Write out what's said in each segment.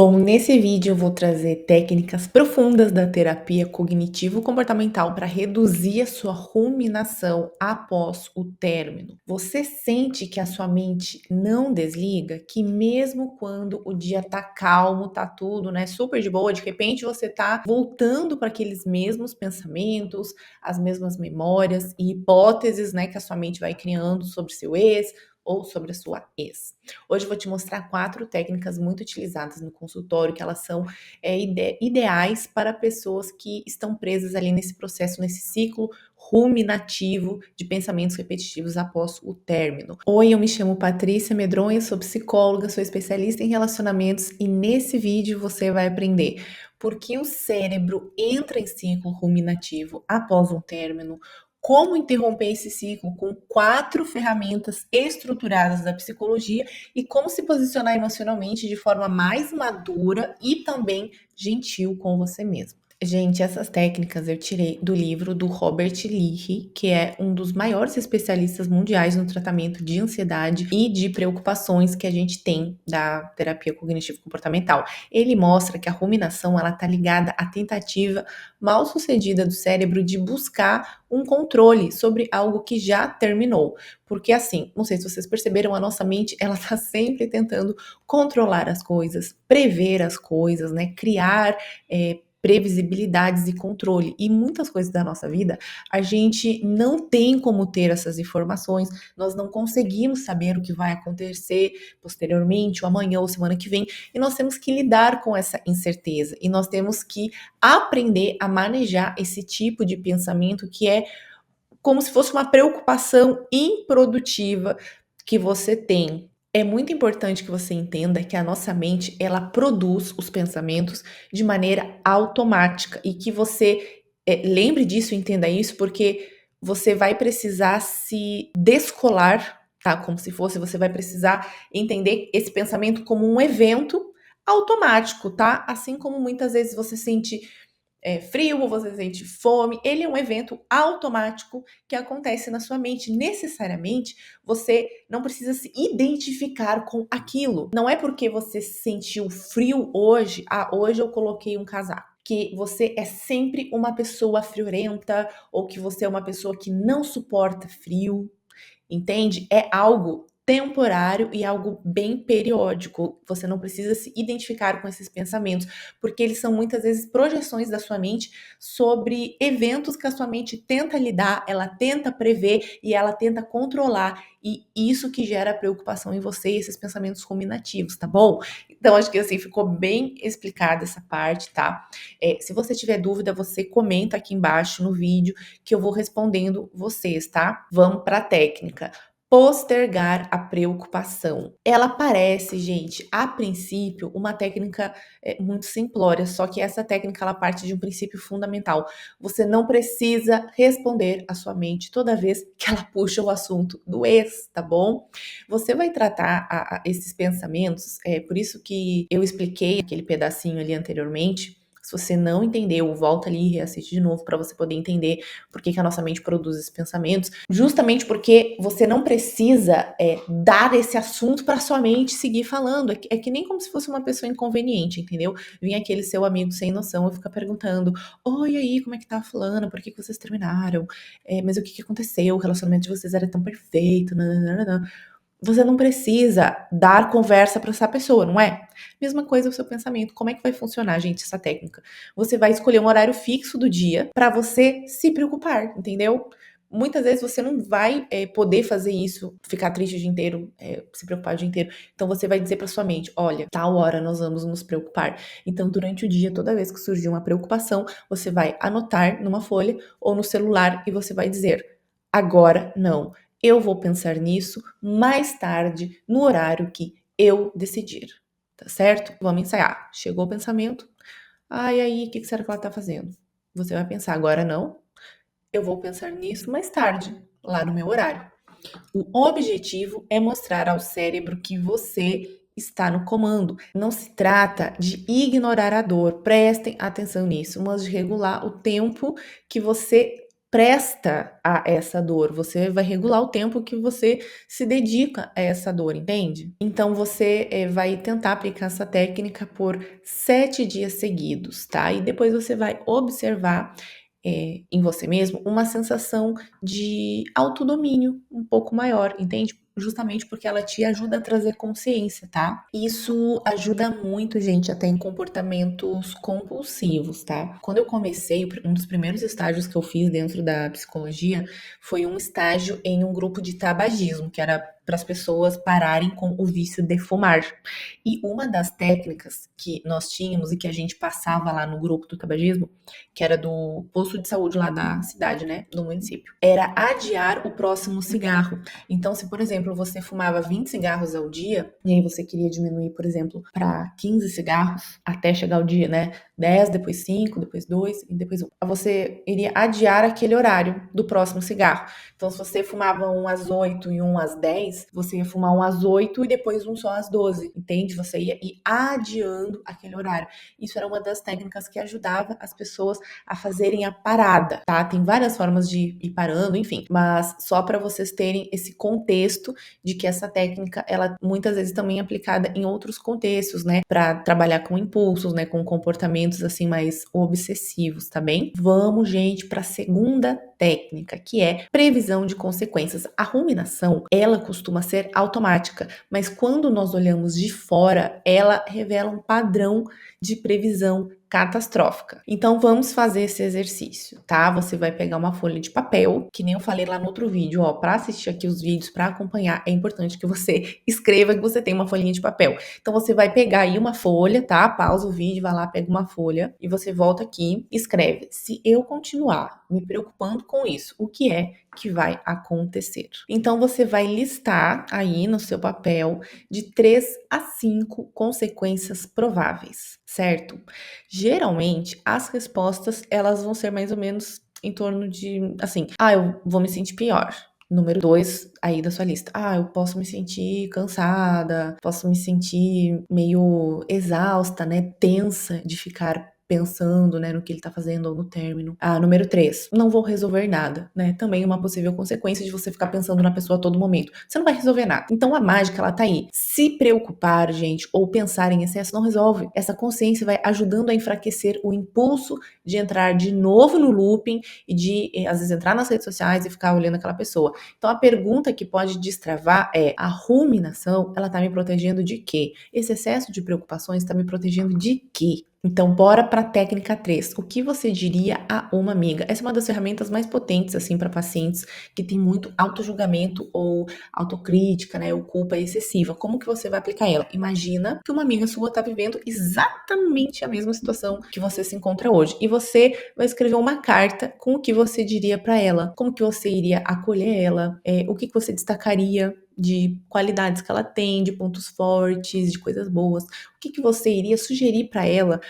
Bom, nesse vídeo eu vou trazer técnicas profundas da terapia cognitivo-comportamental para reduzir a sua ruminação após o término. Você sente que a sua mente não desliga, que mesmo quando o dia tá calmo, tá tudo, né, super de boa, de repente você tá voltando para aqueles mesmos pensamentos, as mesmas memórias e hipóteses, né, que a sua mente vai criando sobre seu ex ou sobre a sua ex. Hoje eu vou te mostrar 4 técnicas muito utilizadas no consultório, que elas são ideais para pessoas que estão presas ali nesse processo, nesse ciclo ruminativo de pensamentos repetitivos após o término. Oi, eu me chamo Patrícia Medronha, sou psicóloga, sou especialista em relacionamentos e nesse vídeo você vai aprender por que o cérebro entra em ciclo ruminativo após um término, como interromper esse ciclo com 4 ferramentas estruturadas da psicologia e como se posicionar emocionalmente de forma mais madura e também gentil com você mesmo. Gente, essas técnicas eu tirei do livro do Robert Leahy, que é um dos maiores especialistas mundiais no tratamento de ansiedade e de preocupações que a gente tem da terapia cognitivo-comportamental. Ele mostra que a ruminação ela está ligada à tentativa mal sucedida do cérebro de buscar um controle sobre algo que já terminou. Porque assim, não sei se vocês perceberam, a nossa mente, ela tá sempre tentando controlar as coisas, prever as coisas, né? Criar previsibilidades e controle. E muitas coisas da nossa vida, a gente não tem como ter essas informações, nós não conseguimos saber o que vai acontecer posteriormente, ou amanhã, ou semana que vem, e nós temos que lidar com essa incerteza, e nós temos que aprender a manejar esse tipo de pensamento que é como se fosse uma preocupação improdutiva que você tem. É muito importante que você entenda que a nossa mente, ela produz os pensamentos de maneira automática e que você lembre disso, entenda isso, porque você vai precisar se descolar, tá? Como se fosse, você vai precisar entender esse pensamento como um evento automático, tá? Assim como muitas vezes você sente frio ou você sente fome, ele é um evento automático que acontece na sua mente. Necessariamente, você não precisa se identificar com aquilo. Não é porque você sentiu frio hoje, hoje eu coloquei um casaco, que você é sempre uma pessoa friorenta ou que você é uma pessoa que não suporta frio. Entende? É algo temporário e algo bem periódico. Você não precisa se identificar com esses pensamentos, porque eles são muitas vezes projeções da sua mente sobre eventos que a sua mente tenta lidar, ela tenta prever e ela tenta controlar. E isso que gera preocupação em você, esses pensamentos ruminativos, tá bom? Então, acho que assim ficou bem explicada essa parte, tá? Se você tiver dúvida, você comenta aqui embaixo no vídeo que eu vou respondendo vocês, tá? Vamos para a técnica. Postergar a preocupação. Ela parece, gente, a princípio, uma técnica muito simplória, só que essa técnica ela parte de um princípio fundamental. Você não precisa responder à sua mente toda vez que ela puxa o assunto do ex, tá bom? Você vai tratar esses pensamentos, por isso que eu expliquei aquele pedacinho ali anteriormente. Se você não entendeu, volta ali e reassiste de novo para você poder entender por que a nossa mente produz esses pensamentos. Justamente porque você não precisa dar esse assunto para sua mente seguir falando. É que nem como se fosse uma pessoa inconveniente, entendeu? Vem aquele seu amigo sem noção e fica perguntando: oi, aí, como é que tá fulano? Por que vocês terminaram? Mas o que aconteceu? O relacionamento de vocês era tão perfeito. Nananana. Você não precisa dar conversa para essa pessoa, não é? Mesma coisa o seu pensamento. Como é que vai funcionar, gente, essa técnica? Você vai escolher um horário fixo do dia para você se preocupar, entendeu? Muitas vezes você não vai poder fazer isso, ficar triste o dia inteiro, se preocupar o dia inteiro. Então você vai dizer para sua mente: olha, tal hora nós vamos nos preocupar. Então, durante o dia, toda vez que surgir uma preocupação, você vai anotar numa folha ou no celular e você vai dizer: agora não. Eu vou pensar nisso mais tarde, no horário que eu decidir, tá certo? Vamos ensaiar. Chegou o pensamento. Ai, aí, o que será que ela tá fazendo? Você vai pensar, agora não. Eu vou pensar nisso mais tarde, lá no meu horário. O objetivo é mostrar ao cérebro que você está no comando. Não se trata de ignorar a dor, prestem atenção nisso, mas de regular o tempo que você presta a essa dor, você vai regular o tempo que você se dedica a essa dor, entende? Então você vai tentar aplicar essa técnica por 7 dias seguidos, tá? E depois você vai observar em você mesmo uma sensação de autodomínio um pouco maior, entende? Justamente porque ela te ajuda a trazer consciência, tá? Isso ajuda muito, gente, até em comportamentos compulsivos, tá? Quando eu comecei, um dos primeiros estágios que eu fiz dentro da psicologia foi um estágio em um grupo de tabagismo, que era para as pessoas pararem com o vício de fumar. E uma das técnicas que nós tínhamos e que a gente passava lá no grupo do tabagismo, que era do posto de saúde lá da cidade, né, do município, era adiar o próximo cigarro. Então, se, por exemplo, você fumava 20 cigarros ao dia, e aí você queria diminuir, por exemplo, para 15 cigarros, até chegar o dia, né, 10, depois 5, depois 2 e depois 1. Você iria adiar aquele horário do próximo cigarro. Então, se você fumava um às 8 e um às 10, você ia fumar um às 8 e depois um só às 12, entende? Você ia ir adiando aquele horário. Isso era uma das técnicas que ajudava as pessoas a fazerem a parada, tá? Tem várias formas de ir parando, enfim, mas só para vocês terem esse contexto de que essa técnica, ela muitas vezes também é aplicada em outros contextos, né? Para trabalhar com impulsos, né? Com comportamentos assim mais obsessivos, tá bem? Vamos, gente, para a segunda técnica, que é previsão de consequências. A ruminação, ela costuma ser automática, mas quando nós olhamos de fora, ela revela um padrão de previsão catastrófica. Então vamos fazer esse exercício, tá? Você vai pegar uma folha de papel, que nem eu falei lá no outro vídeo, ó, para assistir aqui os vídeos, para acompanhar, é importante que você escreva que você tem uma folhinha de papel. Então você vai pegar aí uma folha, tá? Pausa o vídeo, vai lá, pega uma folha e você volta aqui, escreve: se eu continuar me preocupando com isso, o que é que vai acontecer? Então você vai listar aí no seu papel de 3 a 5 consequências prováveis, certo? Geralmente, as respostas, elas vão ser mais ou menos em torno de, assim, eu vou me sentir pior. Número 2 aí da sua lista. Eu posso me sentir cansada, posso me sentir meio exausta, né? Tensa de ficar pensando, né, no que ele tá fazendo ou no término. Número 3, não vou resolver nada, né? Também uma possível consequência de você ficar pensando na pessoa a todo momento. Você não vai resolver nada. Então a mágica, ela tá aí. Se preocupar, gente, ou pensar em excesso não resolve. Essa consciência vai ajudando a enfraquecer o impulso de entrar de novo no looping e de, às vezes, entrar nas redes sociais e ficar olhando aquela pessoa. Então a pergunta que pode destravar é: a ruminação, ela tá me protegendo de quê? Esse excesso de preocupações tá me protegendo de quê? Então, bora para a técnica 3. O que você diria a uma amiga? Essa é uma das ferramentas mais potentes, assim, para pacientes que têm muito autojulgamento ou autocrítica, né, ou culpa excessiva. Como que você vai aplicar ela? Imagina que uma amiga sua está vivendo exatamente a mesma situação que você se encontra hoje. E você vai escrever uma carta com o que você diria para ela. Como que você iria acolher ela? O que você destacaria de qualidades que ela tem, de pontos fortes, de coisas boas. O que você iria sugerir para ela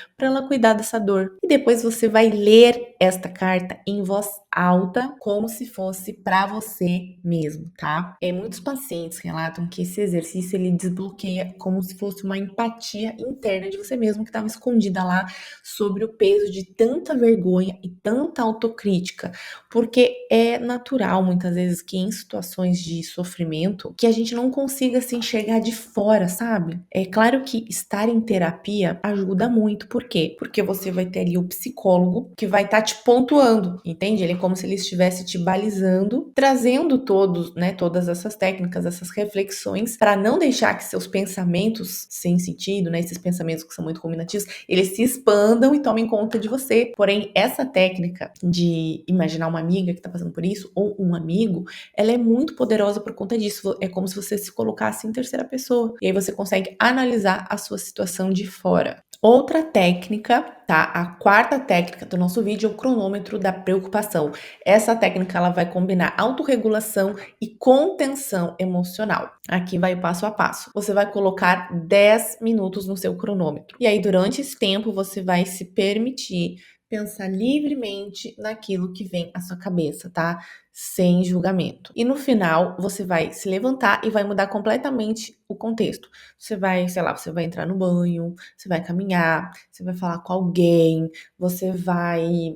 cuidar dessa dor? E depois você vai ler esta carta em voz alta, como se fosse para você mesmo, tá? Muitos pacientes relatam que esse exercício ele desbloqueia como se fosse uma empatia interna de você mesmo que estava escondida lá sobre o peso de tanta vergonha e tanta autocrítica, porque é natural muitas vezes que em situações de sofrimento que a gente não consiga se enxergar de fora, sabe? É claro que estar em terapia ajuda muito. Por quê? Porque você vai ter ali o psicólogo que vai estar te pontuando, entende? Ele é como se ele estivesse te balizando, trazendo todas essas técnicas, essas reflexões, para não deixar que seus pensamentos sem sentido, né, esses pensamentos que são muito ruminativos, eles se expandam e tomem conta de você. Porém, essa técnica de imaginar uma amiga que tá passando por isso, ou um amigo, ela é muito poderosa por conta disso. É como se você se colocasse em terceira pessoa. E aí você consegue analisar a sua situação de fora. Outra técnica, tá? A quarta técnica do nosso vídeo é o cronômetro da preocupação. Essa técnica, ela vai combinar autorregulação e contenção emocional. Aqui vai o passo a passo. Você vai colocar 10 minutos no seu cronômetro. E aí, durante esse tempo, você vai se permitir pensar livremente naquilo que vem à sua cabeça, tá? Sem julgamento. E no final, você vai se levantar e vai mudar completamente o contexto. Você vai, sei lá, você vai entrar no banho, você vai caminhar, você vai falar com alguém, você vai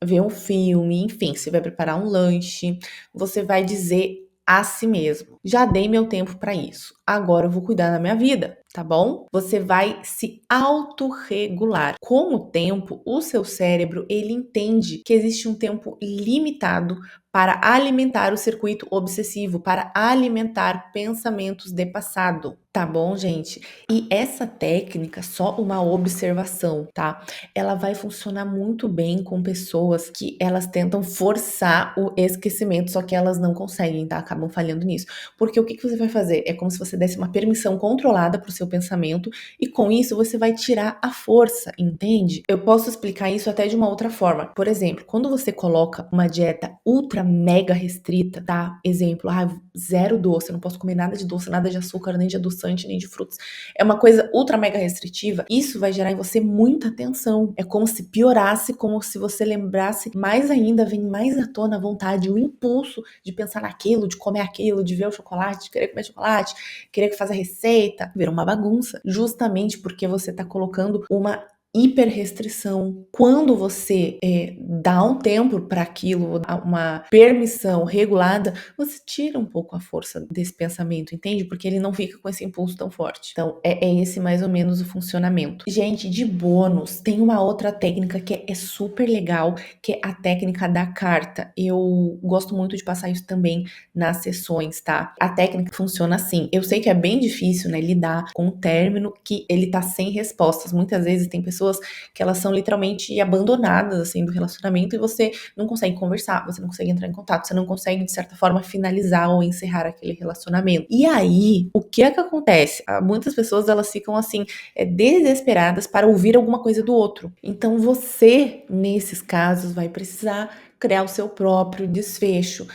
ver um filme, enfim, você vai preparar um lanche, você vai dizer a si mesmo: já dei meu tempo para isso, agora eu vou cuidar da minha vida, tá bom? Você vai se autorregular. Com o tempo, o seu cérebro ele entende que existe um tempo limitado para alimentar o circuito obsessivo, para alimentar pensamentos de passado, tá bom, gente? E essa técnica, só uma observação, tá? Ela vai funcionar muito bem com pessoas que elas tentam forçar o esquecimento, só que elas não conseguem, tá? Acabam falhando nisso. Porque o que que você vai fazer? É como se você desse uma permissão controlada para o seu pensamento e com isso você vai tirar a força, entende? Eu posso explicar isso até de uma outra forma. Por exemplo, quando você coloca uma dieta ultra mega restrita, tá? Exemplo, zero doce, eu não posso comer nada de doce, nada de açúcar, nem de adoçante, nem de frutas. É uma coisa ultra mega restritiva, isso vai gerar em você muita tensão. É como se piorasse, como se você lembrasse mais ainda, vem mais à tona a vontade, o impulso de pensar naquilo, de comer aquilo, de ver o chocolate, de querer comer chocolate, querer fazer receita, vira uma bagunça. Justamente porque você tá colocando uma hiperrestrição. Quando você dá um tempo para aquilo, uma permissão regulada, você tira um pouco a força desse pensamento, entende? Porque ele não fica com esse impulso tão forte. Então, é esse mais ou menos o funcionamento. Gente, de bônus, tem uma outra técnica que é super legal, que é a técnica da carta. Eu gosto muito de passar isso também nas sessões, tá? A técnica funciona assim. Eu sei que é bem difícil, né, lidar com um término que ele tá sem respostas. Muitas vezes tem pessoas que elas são literalmente abandonadas, assim, do relacionamento e você não consegue conversar, você não consegue entrar em contato, você não consegue, de certa forma, finalizar ou encerrar aquele relacionamento. E aí, o que é que acontece? Muitas pessoas, elas ficam, assim, desesperadas para ouvir alguma coisa do outro. Então, você, nesses casos, vai precisar criar o seu próprio desfecho.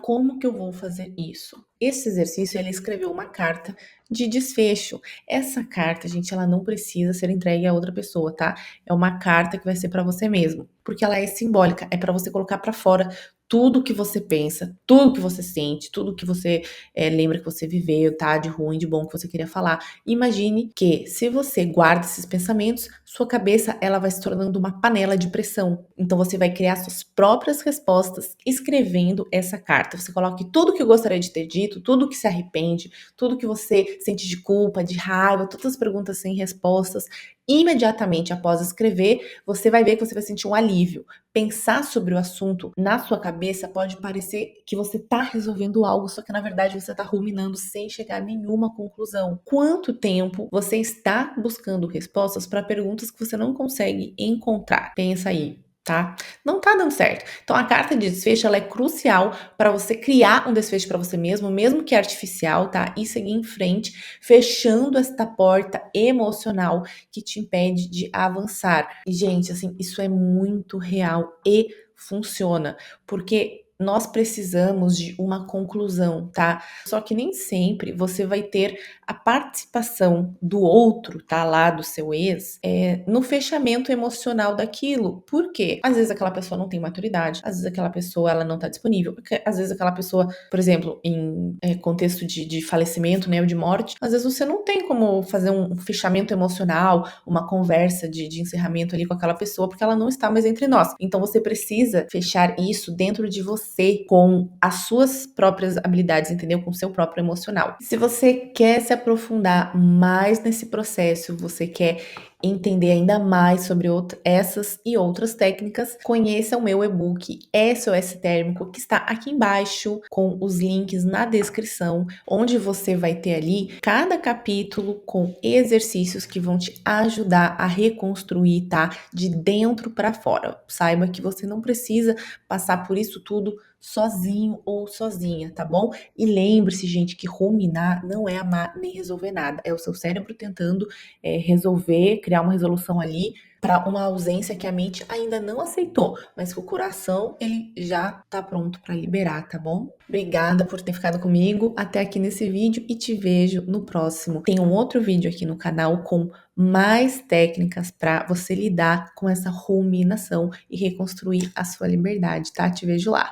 Como que eu vou fazer isso? Esse exercício, ele escreveu uma carta de desfecho. Essa carta, gente, ela não precisa ser entregue a outra pessoa, tá? É uma carta que vai ser para você mesmo, porque ela é simbólica, é para você colocar para fora tudo que você pensa, tudo que você sente, tudo que você lembra que você viveu, tá? De ruim, de bom que você queria falar. Imagine que se você guarda esses pensamentos, sua cabeça ela vai se tornando uma panela de pressão. Então você vai criar suas próprias respostas escrevendo essa carta. Você coloca tudo que eu gostaria de ter dito, tudo que se arrepende, tudo que você sente de culpa, de raiva, todas as perguntas sem respostas. Imediatamente após escrever, você vai ver que você vai sentir um alívio. Pensar sobre o assunto na sua cabeça pode parecer que você está resolvendo algo, só que na verdade você está ruminando sem chegar a nenhuma conclusão. Quanto tempo você está buscando respostas para perguntas que você não consegue encontrar? Pensa aí. Tá? Não tá dando certo. Então a carta de desfecho ela é crucial para você criar um desfecho para você mesmo que artificial, tá? E seguir em frente, fechando esta porta emocional que te impede de avançar. E gente, assim, isso é muito real e funciona, porque nós precisamos de uma conclusão, tá? Só que nem sempre você vai ter a participação do outro, tá? Lá do seu ex, no fechamento emocional daquilo. Por quê? Às vezes aquela pessoa não tem maturidade, às vezes aquela pessoa ela não tá disponível, porque às vezes aquela pessoa, por exemplo, em contexto de falecimento, né, ou de morte, às vezes você não tem como fazer um fechamento emocional, uma conversa de encerramento ali com aquela pessoa, porque ela não está mais entre nós. Então você precisa fechar isso dentro de você, com as suas próprias habilidades, entendeu? Com o seu próprio emocional. Se você quer se aprofundar mais nesse processo, você quer entender ainda mais sobre essas e outras técnicas, conheça o meu e-book SOS Térmico, que está aqui embaixo, com os links na descrição, onde você vai ter ali cada capítulo com exercícios que vão te ajudar a reconstruir, tá? De dentro para fora. Saiba que você não precisa passar por isso tudo sozinho ou sozinha, tá bom? E lembre-se, gente, que ruminar não é amar nem resolver nada. É o seu cérebro tentando resolver, criar uma resolução ali para uma ausência que a mente ainda não aceitou, mas que o coração ele já tá pronto para liberar, tá bom? Obrigada por ter ficado comigo até aqui nesse vídeo e te vejo no próximo. Tem um outro vídeo aqui no canal com mais técnicas para você lidar com essa ruminação e reconstruir a sua liberdade, tá? Te vejo lá.